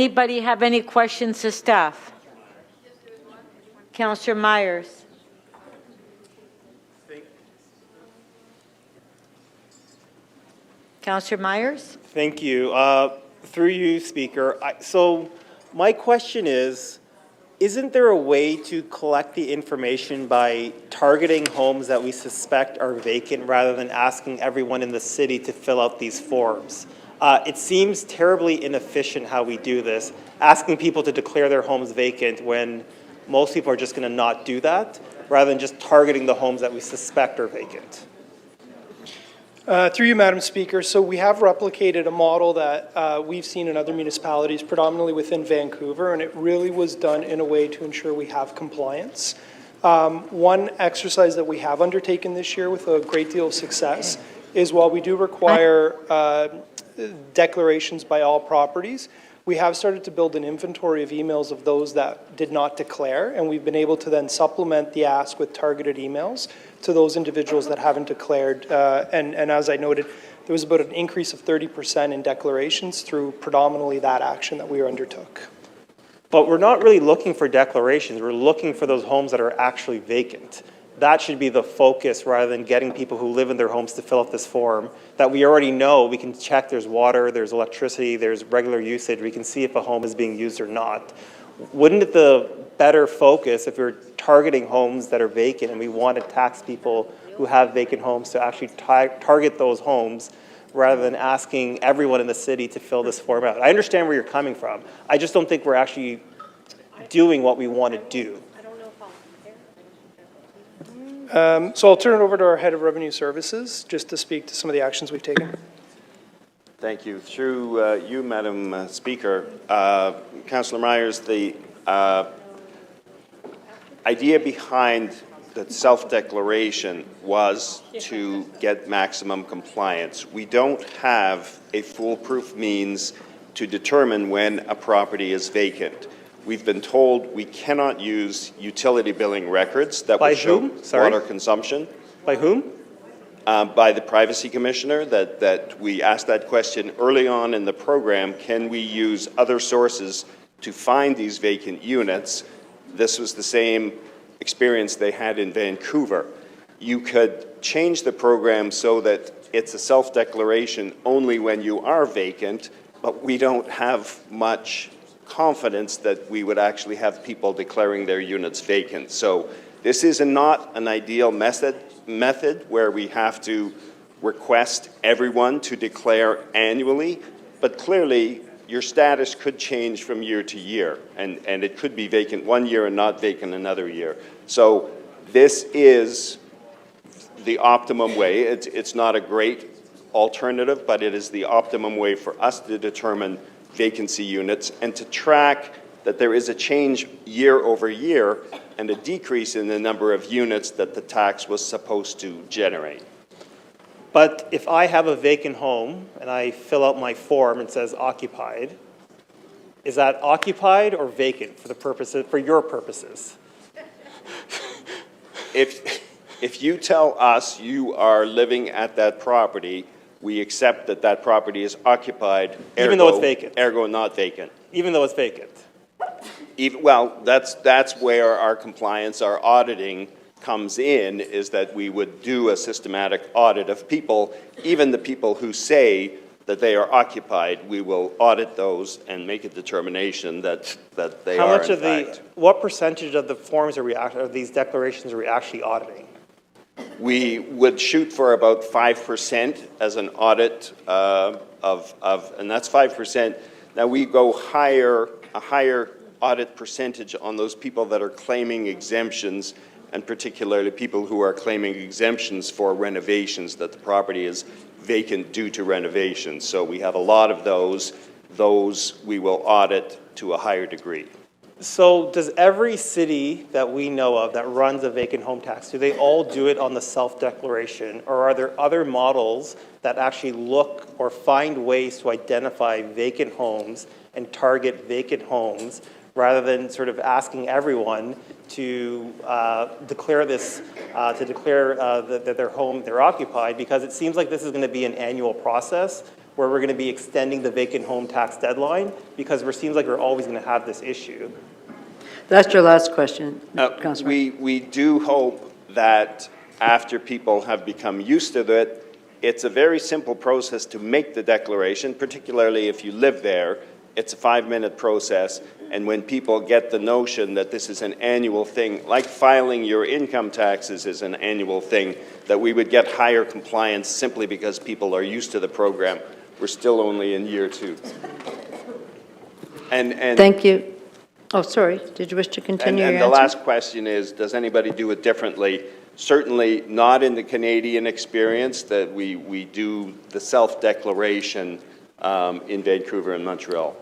Anybody have any questions to staff? Councillor Myers. Councillor Myers? Thank you. Through you, Speaker. So my question is, isn't there a way to collect the information by targeting homes that we suspect are vacant rather than asking everyone in the city to fill out these forms? It seems terribly inefficient how we do this, asking people to declare their homes vacant when most people are just going to not do that, rather than just targeting the homes that we suspect are vacant. Through you, Madam Speaker. So we have replicated a model that we've seen in other municipalities, predominantly within Vancouver, and it really was done in a way to ensure we have compliance. One exercise that we have undertaken this year with a great deal of success is while we do require declarations by all properties, we have started to build an inventory of emails of those that did not declare, and we've been able to then supplement the ask with targeted emails to those individuals that haven't declared. And as I noted, there was about an increase of 30% in declarations through predominantly that action that we undertook. But we're not really looking for declarations. We're looking for those homes that are actually vacant. That should be the focus rather than getting people who live in their homes to fill out this form that we already know. We can check there's water, there's electricity, there's regular usage. We can see if a home is being used or not. Wouldn't it the better focus if we're targeting homes that are vacant and we want to tax people who have vacant homes to actually target those homes rather than asking everyone in the city to fill this form out? I understand where you're coming from. I just don't think we're actually doing what we want to do. So I'll turn it over to our Head of Revenue Services just to speak to some of the actions we've taken. Thank you. Through you, Madam Speaker, Councillor Myers, the idea behind the self-declaration was to get maximum compliance. We don't have a foolproof means to determine when a property is vacant. We've been told we cannot use utility billing records that would show water consumption. By whom? By the Privacy Commissioner, that we asked that question early on in the program. Can we use other sources to find these vacant units? This was the same experience they had in Vancouver. You could change the program so that it's a self-declaration only when you are vacant, but we don't have much confidence that we would actually have people declaring their units vacant. So this is not an ideal method where we have to request everyone to declare annually, but clearly your status could change from year to year, and it could be vacant one year and not vacant another year. So this is the optimum way. It's not a great alternative, but it is the optimum way for us to determine vacancy units and to track that there is a change year over year and a decrease in the number of units that the tax was supposed to generate. But if I have a vacant home and I fill out my form and it says occupied, is that occupied or vacant for your purposes? If you tell us you are living at that property, we accept that that property is occupied, even though it's vacant. Ergo not vacant. Even though it's vacant. Well, that's where our compliance, our auditing comes in, is that we would do a systematic audit of people, even the people who say that they are occupied. We will audit those and make a determination that they How are much in of fact. What percentage of the forms of these declarations are we actually auditing? We would shoot for about 5% as an audit and that's 5%. Now we go a higher audit percentage on those people that are claiming exemptions, and particularly people who are claiming exemptions for renovations, that the property is vacant due to renovations. So we have a lot of those. Those we will audit to a higher degree. So does every city that we know of that runs a vacant home tax, do they all do it on the self-declaration, or are there other models that actually look or find ways to identify vacant homes and target vacant homes rather than sort of asking everyone to declare that they're occupied? Because it seems like this is going to be an annual process where we're going to be extending the vacant home tax deadline, because it seems like we're always going to have this issue. That's your last question, Councillor. We do hope that after people have become used to it, it's a very simple process to make the declaration, particularly if you live there. It's a 5-minute process, and when people get the notion that this is an annual thing, like filing your income taxes is an annual thing, that we would get higher compliance simply because people are used to the program. We're still only in year 2. And Thank you. Oh, sorry. Did you wish to continue your And the answer? last question is, does anybody do it differently? Certainly not in the Canadian experience that we do the self-declaration in Vancouver and Montreal.